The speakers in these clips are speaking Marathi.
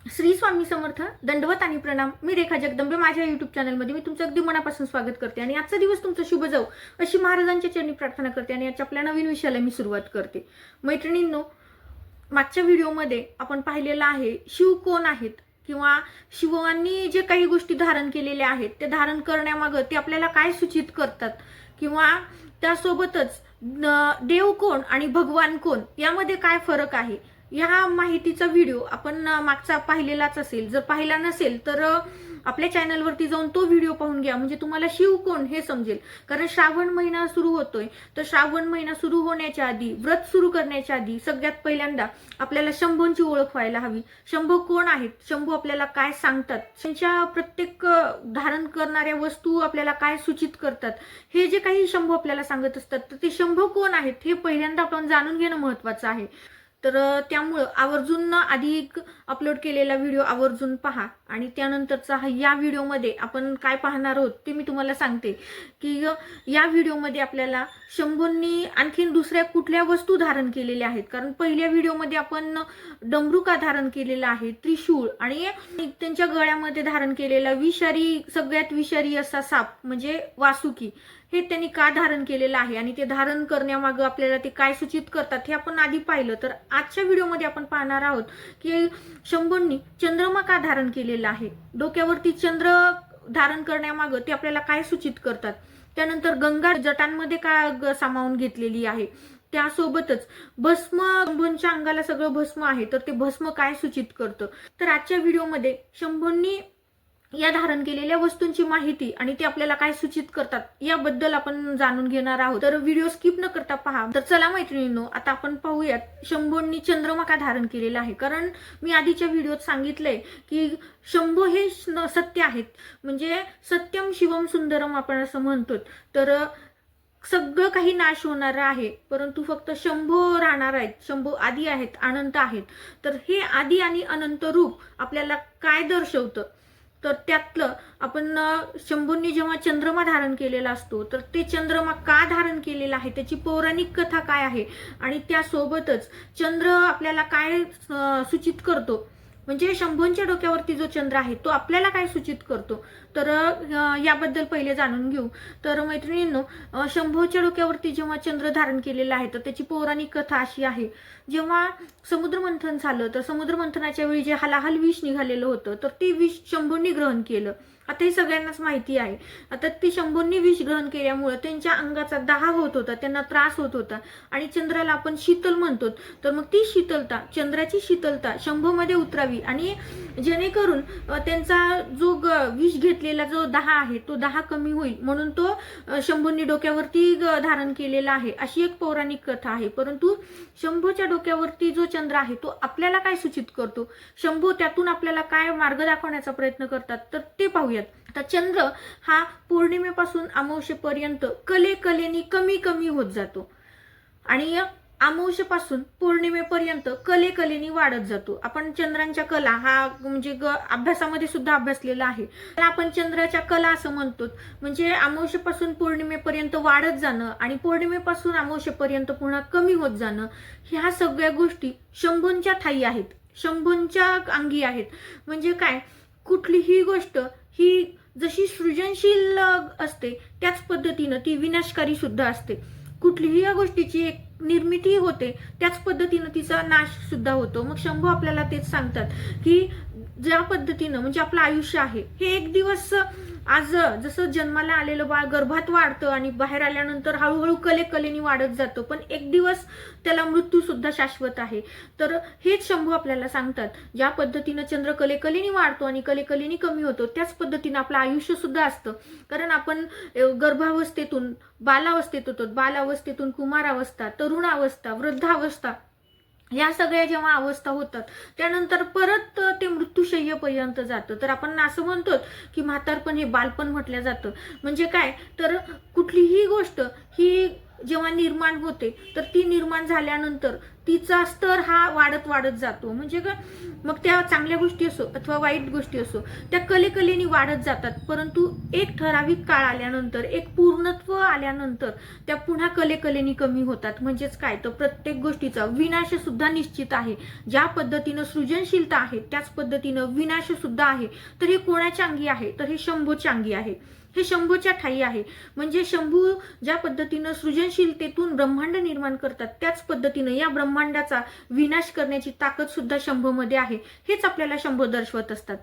श्री स्वामी समर्थ. दंडवत आणि प्रणाम. मी रेखा जगदंबे. माझ्या यूट्यूब चॅनलमध्ये मी तुमचं अगदी मनापासून स्वागत करते आणि आजचा दिवस तुमचा शुभ जाऊ अशी महाराजांच्या चरणी प्रार्थना करते आणि आजच्या आपल्या नवीन विषयाला मी सुरुवात करते. मैत्रिणींनो, मागच्या व्हिडिओमध्ये आपण पाहिलेलं आहे शिव कोण आहेत किंवा शिवांनी जे काही गोष्टी धारण केलेल्या आहेत ते धारण करण्यामागं ते आपल्याला काय सूचित करतात किंवा त्यासोबतच देव कोण आणि भगवान कोण यामध्ये काय फरक आहे या माहितीचा व्हिडिओ आपण मागचा पाहिलेलाच असेल. जर पाहिला नसेल तर आपल्या चॅनलवरती जाऊन तो व्हिडिओ पाहून घ्या, म्हणजे तुम्हाला शिव कोण हे समजेल. कारण श्रावण महिना सुरू होतोय, तर श्रावण महिना सुरू होण्याच्या आधी, व्रत सुरू करण्याच्या आधी सगळ्यात पहिल्यांदा आपल्याला शंभूंची ओळख व्हायला हवी. शंभू कोण आहेत, शंभू आपल्याला काय सांगतात, त्यांच्या प्रत्येक धारण करणाऱ्या वस्तू आपल्याला काय सूचित करतात, हे जे काही शंभू आपल्याला सांगत असतात तर ते शंभू कोण आहेत हे पहिल्यांदा आपण जाणून घेणं महत्त्वाचं आहे. तर त्यामुळं आवर्जून आधी अपलोड केलेला व्हिडिओ आवर्जून पहा आणि त्यानंतरचा या व्हिडिओमध्ये आपण काय पाहणार आहोत ते मी तुम्हाला सांगते की या व्हिडिओमध्ये आपल्याला शंभूंनी आणखीन दुसऱ्या कुठल्या वस्तू धारण केलेल्या आहेत. कारण पहिल्या व्हिडिओमध्ये आपण डमरुका धारण केलेला आहे, त्रिशूळ, आणि त्यांच्या गळ्यामध्ये धारण केलेला विषारी, सगळ्यात विषारी असा साप म्हणजे वासुकी हे त्यांनी का धारण केलेलं आहे आणि ते धारण करण्यामागं आपल्याला ते काय सूचित करतात हे आपण आधी पाहिलं. तर आजच्या व्हिडिओमध्ये आपण पाहणार आहोत की शंभूंनी चंद्रमा का धारण केलेला आहे, डोक्यावरती चंद्र धारण करण्यामागं ते आपल्याला काय सूचित करतात, त्यानंतर गंगा जटांमध्ये का सामावून घेतलेली आहे, त्यासोबतच भस्म, शंभूंच्या अंगाला सगळं भस्म आहे तर ते भस्म काय सूचित करतं. तर आजच्या व्हिडिओमध्ये शंभूंनी या धारण केलेल्या वस्तूंची माहिती आणि ते आपल्याला काय सूचित करतात याबद्दल आपण जाणून घेणार आहोत. तर व्हिडिओ स्किप न करता पहा. तर चला मैत्रिणींनो, आता आपण पाहूयात शंभूंनी चंद्रमा का धारण केलेला आहे. कारण मी आधीच्या व्हिडिओत सांगितलंय की शंभू हे सत्य आहेत, म्हणजे सत्यम शिवम सुंदरम आपण असं म्हणतो. तर सगळं काही नाश होणार आहे परंतु फक्त शंभू राहणार आहेत. शंभू आदी आहेत, अनंत आहेत. तर हे आदी आणि अनंत रूप आपल्याला काय दर्शवतं, तर त्यातलं आपण शंभूंनी जेव्हा चंद्रमा धारण केलेला असतो तर ते चंद्रमा का धारण केलेला आहे, त्याची पौराणिक कथा काय आहे आणि त्यासोबतच चंद्र आपल्याला काय सूचित करतो, म्हणजे शंभूंच्या डोक्यावरती जो चंद्र आहे तो आपल्याला काय सूचित करतो, तर याबद्दल पहिले जाणून घेऊ. तर मैत्रिणींनो, शंभूच्या डोक्यावरती जेव्हा चंद्र धारण केलेला आहे तर त्याची पौराणिक कथा अशी आहे, जेव्हा समुद्रमंथन झालं तर समुद्रमंथनाच्या वेळी जे हलाहल विष निघालेलं होतं तर ते विष शंभूंनी ग्रहण केलं. आता हे सगळ्यांनाच माहिती आहे. आता ती शंभूंनी विष ग्रहण केल्यामुळे त्यांच्या अंगाचा दाह होत होता, त्यांना त्रास होत होता आणि चंद्राला आपण शीतल म्हणतो. तर मग ती शीतलता, चंद्राची शीतलता शंभूमध्ये उतरावी आणि जेणेकरून त्यांचा जो विष घेतलेला जो दाह आहे तो दाह कमी होईल म्हणून तो शंभूंनी डोक्यावरती धारण केलेला आहे, अशी एक पौराणिक कथा आहे. परंतु शंभूच्या डोक्यावरती जो चंद्र आहे तो आपल्याला काय सूचित करतो, शंभू त्यातून आपल्याला काय मार्ग दाखवण्याचा प्रयत्न करतात तर ते पाहूयात. तर चंद्र हा पौर्णिमेपासून अमावस्येपर्यंत कलेकलेनी कमी कमी होत जातो आणि अमावस्येपासून पौर्णिमेपर्यंत कलेकलेनी वाढत जातो. आपण चंद्रांच्या कला हा म्हणजे अभ्यासामध्ये सुद्धा अभ्यासलेला आहे. आपण चंद्राच्या कला असं म्हणतो, म्हणजे अमावस्येपासून पौर्णिमेपर्यंत वाढत जाणं आणि पौर्णिमेपासून अमावस्येपर्यंत पुन्हा कमी होत जाणं, ह्या सगळ्या गोष्टी शंभूंच्या ठायी आहेत, शंभूंच्या अंगी आहेत. म्हणजे काय, कुठलीही गोष्ट ही जशी सृजनशील असते त्याच पद्धतीनं ती विनाशकारी सुद्धा असते. कुठलीही या गोष्टीची एक निर्मिती होते त्याच पद्धतीनं तिचा नाश सुद्धा होतो. मग शंभू आपल्याला तेच सांगतात की ज्या पद्धतीनं म्हणजे आपलं आयुष्य आहे हे एक दिवस, आज जसं जन्माला आलेलं बाळ गर्भात वाढतं आणि बाहेर आल्यानंतर हळूहळू कलेकलेनी वाढत जातं, पण एक दिवस त्याला मृत्यू सुद्धा शाश्वत आहे. तर हेच शंभू आपल्याला सांगतात, ज्या पद्धतीनं चंद्र कलेकलेनी वाढतो आणि कलेकलेनी कमी होतो त्याच पद्धतीनं आपलं आयुष्य सुद्धा असतं. कारण आपण गर्भावस्थेतून बालावस्थेत होतो, बालावस्थेतून कुमारावस्था, तरुणावस्था, वृद्धावस्था, या सगळ्या जेव्हा अवस्था होतात त्यानंतर परत ते मृत्यूशय्येपर्यंत जातं. तर आपण असं म्हणतो की म्हातारपण हे बालपण म्हटलं जातं. म्हणजे काय, तर कुठलीही गोष्ट ही जेव्हा निर्माण होते तर ती निर्माण झाल्यानंतर तिचा स्तर हा वाढत वाढत जातो. म्हणजे मग त्या चांगल्या गोष्टी असो अथवा वाईट गोष्टी असो त्या कलेकलेने वाढत जातात, परंतु एक ठराविक काळ आल्यानंतर, एक पूर्णत्व आल्यानंतर त्या पुन्हा कलेकलेने कमी होतात. म्हणजेच काय तर प्रत्येक गोष्टीचा विनाश सुद्धा निश्चित आहे. ज्या पद्धतीनं सृजनशीलता आहे त्याच पद्धतीनं विनाश सुद्धा आहे. तर हे कोणाच्या अंगी आहे तर हे शंभूच्या अंगी आहे, हे शंभूच्या ठाई आहे. म्हणजे शंभू ज्या पद्धतीनं सृजनशीलतेतून ब्रह्मांड निर्माण करतात त्याच पद्धतीनं या ब्रह्मांडाचा विनाश करण्याची ताकद सुद्धा शंभूमध्ये आहे. हेच आपल्याला शंभू दर्शवत असतात.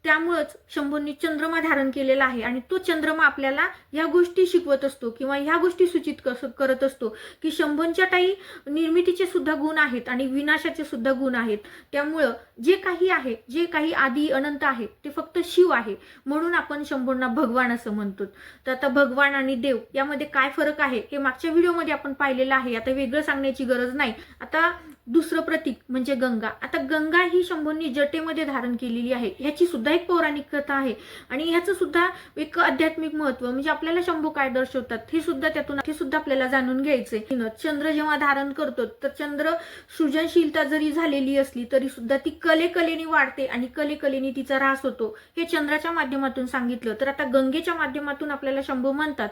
त्यामुळेच शंभूंनी चंद्रमा धारण केलेला आहे आणि तो चंद्रमा आपल्याला ह्या गोष्टी शिकवत असतो किंवा ह्या गोष्टी सूचित करत असतो की शंभूंच्या काही निर्मितीचे सुद्धा गुण आहेत आणि विनाशाचे सुद्धा गुण आहेत. त्यामुळं जे काही आहे, जे काही आदी अनंत आहे ते फक्त शिव आहे, म्हणून आपण शंभूंना भगवान असं म्हणतो. तर आता भगवान आणि देव यामध्ये काय फरक आहे हे मागच्या व्हिडिओमध्ये आपण पाहिलेलं आहे, आता वेगळं सांगण्याची गरज नाही. आता दुसरं प्रतीक म्हणजे गंगा. आता गंगा ही शंभूंनी जटेमध्ये धारण केलेली आहे. ह्याची सुद्धा एक पौराणिक कथा आहे आणि ह्याचं सुद्धा एक आध्यात्मिक महत्व, म्हणजे आपल्याला शंभू काय दर्शवतात हे सुद्धा आपल्याला जाणून घ्यायचंय. चंद्र जेव्हा धारण करतो तर चंद्र सृजनशीलता जरी झालेली असली तरी सुद्धा ती कलेकलेने वाढते आणि कलेकलेने तिचा ऱ्हास होतो. हे चंद्राच्या माध्यमातून सांगितलं. तर आता गंगेच्या माध्यमातून आपल्याला शंभू म्हणतात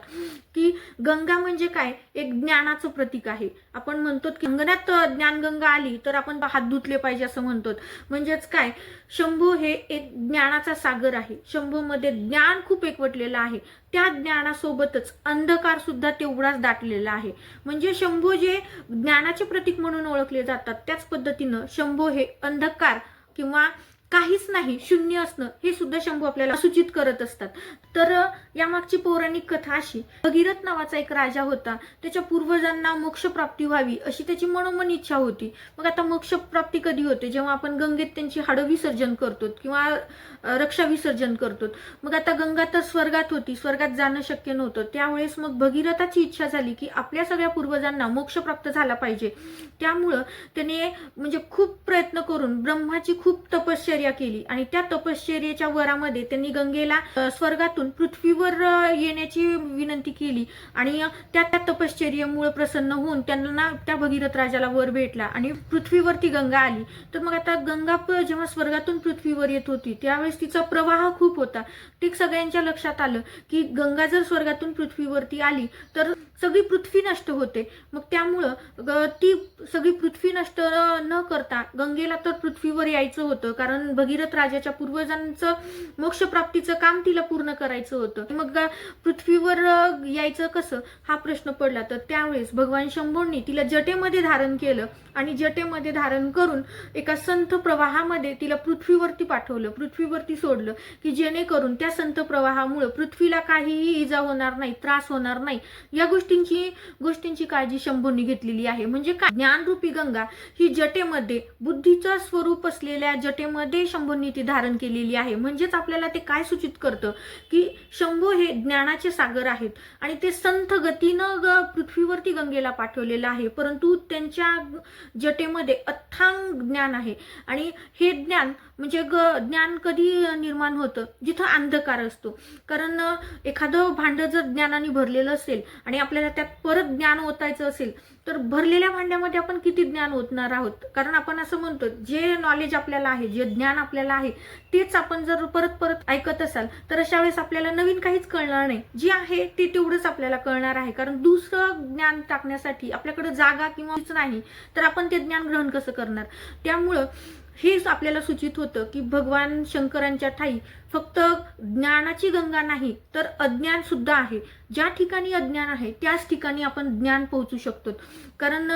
की गंगा म्हणजे काय, एक ज्ञानाचं प्रतीक आहे. आपण म्हणतो की अंगणात ज्ञानगंगा आली तर आपण हात धुतले पाहिजे असं म्हणतो. म्हणजेच काय, शंभू हे एक ज्ञानाचा सागर आहे. शंभूमध्ये ज्ञान खूप एकवटलेलं आहे. त्या ज्ञानासोबतच अंधकार सुद्धा तेवढाच दाटलेला आहे. म्हणजे शंभू जे ज्ञानाचे प्रतीक म्हणून ओळखले जातात त्याच पद्धतीनं शंभू हे अंधकार किंवा काहीच नाही, शून्य असणं हे सुद्धा शंभू आपल्याला सूचित करत असतात. तर यामागची पौराणिक कथा अशी, भगीरथ नावाचा एक राजा होता. त्याच्या पूर्वजांना मोक्षप्राप्ती व्हावी अशी त्याची मनोमन इच्छा होती. मग आता मोक्षप्राप्ती कधी होते, जेव्हा आपण गंगेत त्यांची हाडं विसर्जन करतो किंवा रक्षा विसर्जन करतो. मग आता गंगा तर स्वर्गात होती, स्वर्गात जाणं शक्य नव्हतं. त्यावेळेस मग भगीरथाची इच्छा झाली की आपल्या सगळ्या पूर्वजांना मोक्ष प्राप्त झाला पाहिजे. त्यामुळं त्याने म्हणजे खूप प्रयत्न करून ब्रह्माची खूप तपश्चर्या केली आणि त्या तपश्चर्येच्या वरामध्ये त्यांनी गंगेला स्वर्गातून पृथ्वीवर येण्याची विनंती केली आणि त्या तपश्चर्येमुळे प्रसन्न होऊन त्यांना त्या भगीरथ राजाला वर भेटला आणि पृथ्वीवरती गंगा आली. तर मग आता गंगा जेव्हा स्वर्गातून पृथ्वीवर येत होती त्यावेळेस तिचा प्रवाह खूप होता. ते सगळ्यांच्या लक्षात आलं की गंगा जर स्वर्गातून पृथ्वीवरती आली तर सगळी पृथ्वी नष्ट होते. मग त्यामुळं ती सगळी पृथ्वी नष्ट न करता गंगेला तर पृथ्वीवर यायचं होतं, कारण भगीरथ राजाच्या पूर्वजांचं मोक्षप्राप्तीचं काम तिला पूर्ण करायचं होतं. मग पृथ्वीवर यायचं कसं हा प्रश्न पडला. तर त्यावेळेस भगवान शंभूंनी तिला जटेमध्ये धारण केलं आणि जटेमध्ये धारण करून एका संत प्रवाहामध्ये तिला पृथ्वीवरती पाठवलं, पृथ्वीवरती सोडलं की जेणेकरून त्या संत प्रवाहामुळे पृथ्वीला काहीही इजा होणार नाही, त्रास होणार नाही. या गोष्टींची काळजी शंभूंनी घेतलेली आहे. म्हणजे काय, ज्ञानरूपी गंगा ही जटेमध्ये, बुद्धीचं स्वरूप असलेल्या जटेमध्ये शंभूंनी ती धारण केलेली आहे. म्हणजेच आपल्याला ते काय सूचित करतं की शंभू हे ज्ञानाचे सागर आहेत आणि ते संथ गतीनं पृथ्वीवरती गंगेला पाठवलेलं आहे. परंतु त्यांच्या जटेमध्ये अथांग ज्ञान आहे आणि हे ज्ञान म्हणजे ज्ञान कधी निर्माण होतं, जिथं अंधकार असतो. कारण एखादं भांडं जर ज्ञानाने भरलेलं असेल आणि आपल्याला त्यात परत ज्ञान ओतायचं असेल तर भरलेल्या भांड्यामध्ये आपण किती ज्ञान ओतणार आहोत. कारण आपण असं म्हणतो जे नॉलेज आपल्याला आहे, जे ज्ञान आपल्याला आहे तेच आपण जर परत परत ऐकत असाल तर अशा वेळेस आपल्याला नवीन काहीच कळणार नाही. जे आहे ते तेवढंच आपल्याला कळणार आहे, कारण दुसरं ज्ञान टाकण्यासाठी आपल्याकडे जागा किंवा नाही तर आपण ते ज्ञान ग्रहण कसं करणार. त्यामुळं हेच आपल्याला सूचित होतं की भगवान शंकरांच्या ठाई फक्त ज्ञानाची गंगा नाही तर अज्ञान सुद्धा आहे. ज्या ठिकाणी अज्ञान आहे त्याच ठिकाणी आपण ज्ञान पोहोचू शकतो. कारण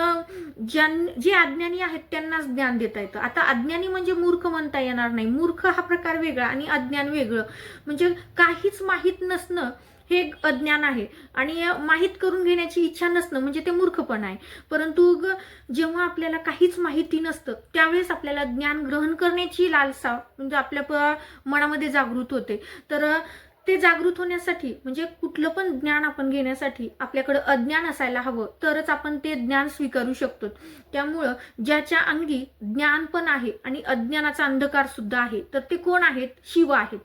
जे अज्ञानी आहेत त्यांनाच ज्ञान देता येतं. आता अज्ञानी म्हणजे मूर्ख म्हणता येणार नाही. मूर्ख हा प्रकार वेगळा आणि अज्ञान वेगळं. म्हणजे काहीच माहीत नसणं हे अज्ञान आहे आणि माहीत करून घेण्याची इच्छा नसणं म्हणजे ते मूर्खपण आहे. परंतु जेव्हा आपल्याला काहीच माहिती नसतं त्यावेळेस आपल्याला ज्ञान ग्रहण करण्याची लालसा म्हणजे आपल्या मनामध्ये जागृत होते. तर ते जागृत होण्यासाठी म्हणजे कुठलं पण ज्ञान आपण घेण्यासाठी आपल्याकडे अज्ञान असायला हवं, तरच आपण ते ज्ञान स्वीकारू शकतो. त्यामुळं ज्याच्या अंगी ज्ञान पण आहे आणि अज्ञानाचा अंधकार सुद्धा आहे तर ते कोण आहेत? शिव आहेत.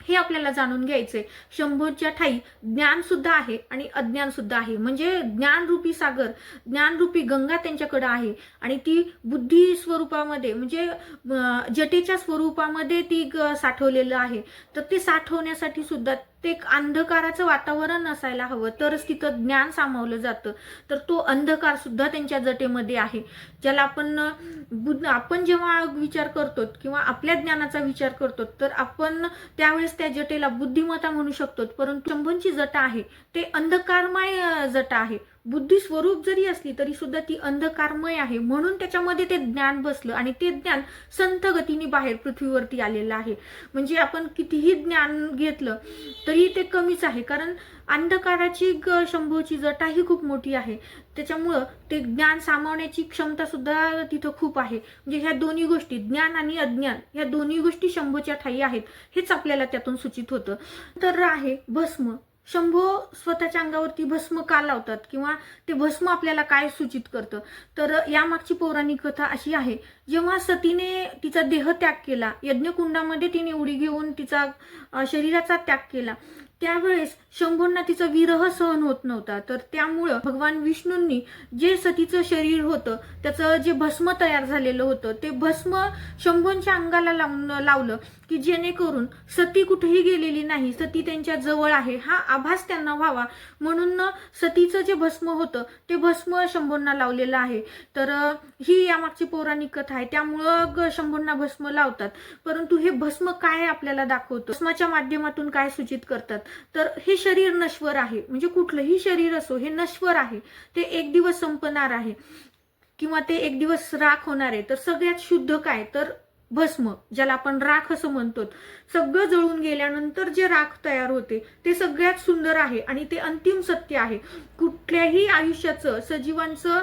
हे आपल्याला जाणून घ्यायचंय. शंभूच्या ठाई ज्ञान सुद्धा आहे आणि अज्ञान सुद्धा आहे. म्हणजे ज्ञानरूपी सागर, ज्ञानरूपी गंगा त्यांच्याकडे आहे आणि ती बुद्धी स्वरूपामध्ये म्हणजे जटेच्या स्वरूपामध्ये ती साठवलेलं आहे. तर ते साठवण्यासाठी सुद्धा ते एक अंधकाराचं वातावरण असायला हवं, तरच तिथं ज्ञान सामावलं जातं. तर तो अंधकार सुद्धा त्यांच्या जटेमध्ये आहे, ज्याला आपण जेव्हा विचार करतो किंवा आपल्या ज्ञानाचा विचार करतो तर आपण त्यावेळेस त्या जटेला बुद्धिमत्ता म्हणू शकतो. परंतु शंभूंची जटा आहे ते अंधकारमय जटा आहे. बुद्धी स्वरूप जरी असली तरी सुद्धा ती अंधकारमय आहे, म्हणून त्याच्यामध्ये ते ज्ञान बसलं आणि ते ज्ञान संथ गतीने बाहेर पृथ्वीवरती आलेलं आहे. म्हणजे आपण कितीही ज्ञान घेतलं तरी ते कमीच आहे, कारण अंधकाराची शंभूची जटा ही खूप मोठी आहे. त्याच्यामुळं ते ज्ञान सामावण्याची क्षमता सुद्धा तिथं खूप आहे. म्हणजे ह्या दोन्ही गोष्टी, ज्ञान आणि अज्ञान, ह्या दोन्ही गोष्टी शंभूच्या ठाई आहेत, हेच आपल्याला त्यातून सूचित होतं. तर आहे भस्म. शंभू स्वतःच्या अंगावरती भस्म का लावतात किंवा ते भस्म आपल्याला काय सूचित करतं, तर यामागची पौराणिक कथा अशी आहे. जेव्हा सतीने तिचा देह त्याग केला, यज्ञकुंडामध्ये तिने उडी घेऊन तिचा शरीराचा त्याग केला, त्यावेळेस शंभूंना तिचा विरह सहन होत नव्हता. तर त्यामुळं भगवान विष्णूंनी जे सतीचं शरीर होतं त्याचं जे भस्म तयार झालेलं होतं ते भस्म शंभूंच्या अंगाला लावलं की जेणेकरून सती कुठेही गेलेली नाही, सती त्यांच्या जवळ आहे हा आभास त्यांना व्हावा, म्हणून सतीचं जे भस्म होतं ते भस्म शंभूंना लावलेलं आहे. तर ही यामागची पौराणिक कथा आहे. त्यामुळं शंभूंना भस्म लावतात. परंतु हे भस्म काय आपल्याला दाखवतं, भस्माच्या माध्यमातून काय सूचित करतात, तर हे शरीर नश्वर आहे. म्हणजे कुठलंही शरीर असो हे नश्वर आहे, ते एक दिवस संपणार आहे किंवा ते एक दिवस राख होणार आहे. तर सगळ्यात शुद्ध काय, तर भस्म, ज्याला आपण राख असं म्हणतो. सगळं जळून गेल्यानंतर जे राख तयार होते ते सगळ्यात सुंदर आहे आणि ते अंतिम सत्य आहे. कुठल्याही आयुष्याचं, सजीवांचं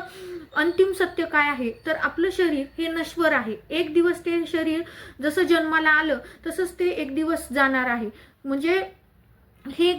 अंतिम सत्य काय आहे, तर आपलं शरीर हे नश्वर आहे. एक दिवस ते शरीर जसं जन्माला आलं तसंच ते एक दिवस जाणार आहे. म्हणजे हे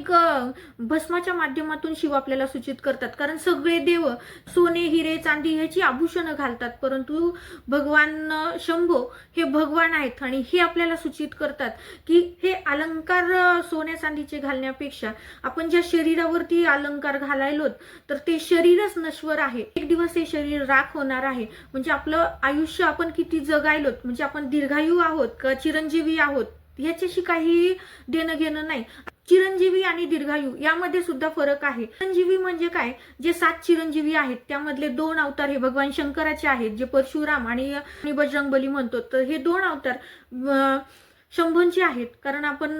भस्माच्या माध्यमातून शिव आपल्याला सूचित करतात. कारण सगळे देव सोने, हिरे, चांदी ह्याची आभूषणं घालतात, परंतु भगवान शंभू हे भगवान आहेत आणि हे आपल्याला सूचित करतात की हे अलंकार सोन्या चांदीचे घालण्यापेक्षा आपण ज्या शरीरावरती अलंकार घालायलोत तर ते शरीरच नश्वर आहे. एक दिवस हे शरीर राख होणार आहे. म्हणजे आपलं आयुष्य आपण किती जगायलोत, म्हणजे आपण दीर्घायू आहोत का चिरंजीवी आहोत ह्याच्याशी काही देणं घेणं नाही. चिरंजीवी आणि दीर्घायू यामध्ये सुद्धा फरक आहे. चिरंजीवी म्हणजे काय, जे 7 चिरंजीवी आहेत त्यामधले 2 अवतार हे भगवान शंकराचे आहेत, जे परशुराम आणि बजरंगबली म्हणतो. तर हे 2 अवतार शंभूंचे आहेत, कारण आपण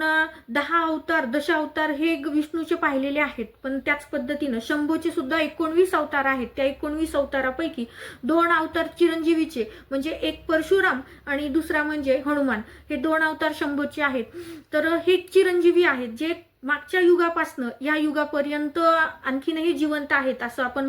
10 अवतार, दशावतार हे विष्णूचे पाहिलेले आहेत. पण त्याच पद्धतीनं शंभूचे सुद्धा 19 अवतार आहेत. त्या 19 अवतारापैकी 2 अवतार चिरंजीवीचे, म्हणजे एक परशुराम आणि दुसरा म्हणजे हनुमान, हे 2 अवतार शंभूचे आहेत. तर हे चिरंजीवी आहेत, जे मागच्या युगापासनं या युगापर्यंत आणखीनही जिवंत आहेत असं आपण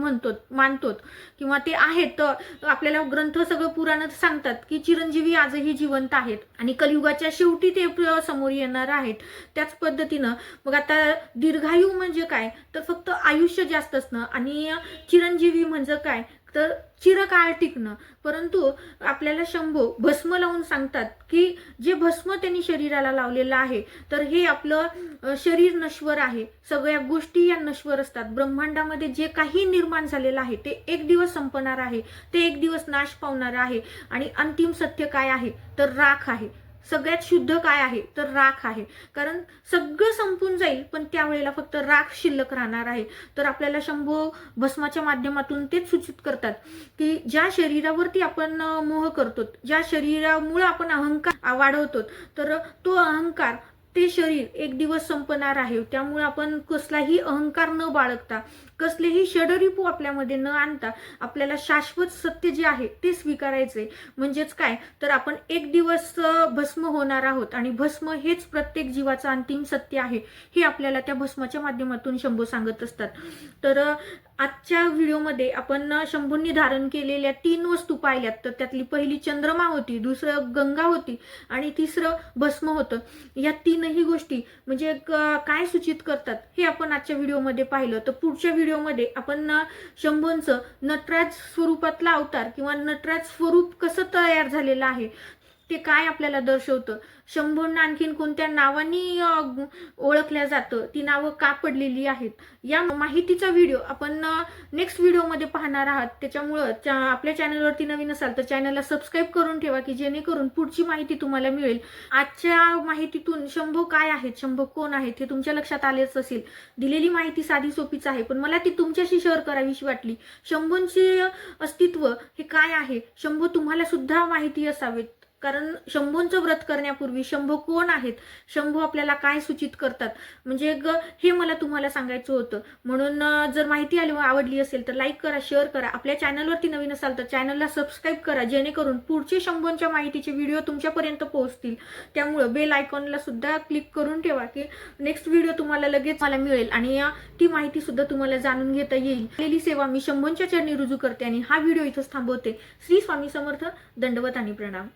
मानतो किंवा ते आहेत. आपल्याला ग्रंथ सगळं पुराण सांगतात की चिरंजीवी आजही जिवंत आहेत आणि कलियुगाच्या शेवटी ते समोर येणार आहेत. त्याच पद्धतीनं मग आता दीर्घायू म्हणजे काय, तर फक्त आयुष्य जास्त असणं, आणि चिरंजीवी म्हणजे काय, तर चिरकाळ टिकणं. परंतु आपल्याला शंभू भस्म लावून सांगतात की जे भस्म त्यांनी शरीराला लावलेलं आहे तर हे आपलं शरीर नश्वर आहे. सगळ्या गोष्टी या नश्वर असतात. ब्रह्मांडामध्ये जे काही निर्माण झालेलं आहे ते एक दिवस संपणार आहे, ते एक दिवस नाश पावणार आहे. आणि अंतिम सत्य काय आहे, तर राख आहे. सगळ्यात शुद्ध काय आहे, तर राख आहे. कारण सगळं संपून जाईल पण त्यावेळेला फक्त राख शिल्लक राहणार आहे. तर आपल्याला शंभू भस्माच्या माध्यमातून तेच सूचित करतात की ज्या शरीरावरती आपण मोह करतो, ज्या शरीरामुळे आपण अहंकार वाढवतो, तर तो अहंकार, ते शरीर एक दिवस संपणार आहे. त्यामुळे आपण कसलाही अहंकार न बाळगता, कसलेही षडरिपू आपल्यामध्ये न आणता आपल्याला शाश्वत सत्य जे आहे ते स्वीकारायचे. म्हणजेच काय, तर आपण एक दिवस भस्म होणार आहोत आणि भस्म हेच प्रत्येक जीवाचं अंतिम सत्य आहे, हे आपल्याला त्या भस्माच्या माध्यमातून शंभू सांगत असतात. तर आजच्या व्हिडिओमध्ये आपण शंभूंनी धारण केलेल्या 3 वस्तू पाहिल्यात. तर त्यातली पहिली चंद्रमा होती, दुसरं गंगा होती आणि तिसरं भस्म होतं. या 3ही गोष्टी म्हणजे काय सूचित करतात हे आपण आजच्या व्हिडिओमध्ये पाहिलं. तर पुढच्या व्हिडिओमध्ये आपण शंभूंचं नटराज स्वरूपातला अवतार किंवा नटराज स्वरूप कसं तयार झालेलं आहे ते काय आपल्याला दर्शवतं, शंभूंना आणखीन कोणत्या नावानी ओळखल्या जातं, ती नावं का पडलेली आहेत, या माहितीचा व्हिडिओ आपण नेक्स्ट व्हिडिओमध्ये पाहणार आहात. त्याच्यामुळं आपल्या चॅनलवरती नवीन असाल तर चॅनलला सबस्क्राईब करून ठेवा की जेणेकरून पुढची माहिती तुम्हाला मिळेल. आजच्या माहितीतून शंभू काय आहेत, शंभू कोण आहेत हे तुमच्या लक्षात आलेच असेल. दिलेली माहिती साधी सोपीच आहे, पण मला ती तुमच्याशी शेअर करावीशी वाटली. शंभूंचे अस्तित्व हे काय आहे, शंभू तुम्हाला सुद्धा माहिती असावेत, कारण शंभूंचं व्रत करण्यापूर्वी शंभू कोण आहेत, शंभू आपल्याला काय सूचित करतात, म्हणजे हे मला तुम्हाला सांगायचं होतं. म्हणून जर माहिती आवडली असेल तर लाईक करा, शेअर करा. आपल्या चॅनलवरती नवीन असाल तर चॅनलला सबस्क्राईब करा जेणेकरून पुढचे शंभूंच्या माहितीचे व्हिडिओ तुमच्यापर्यंत पोहोचतील. त्यामुळं बेल आयकॉनला सुद्धा क्लिक करून ठेवा की नेक्स्ट व्हिडिओ तुम्हाला लगेच मला मिळेल आणि ती माहिती सुद्धा तुम्हाला जाणून घेता येईल. केलेली सेवा मी शंभूंच्या चरणी रुजू करते आणि हा व्हिडिओ इथंच थांबवते. श्री स्वामी समर्थ. दंडवत आणि प्रणाम.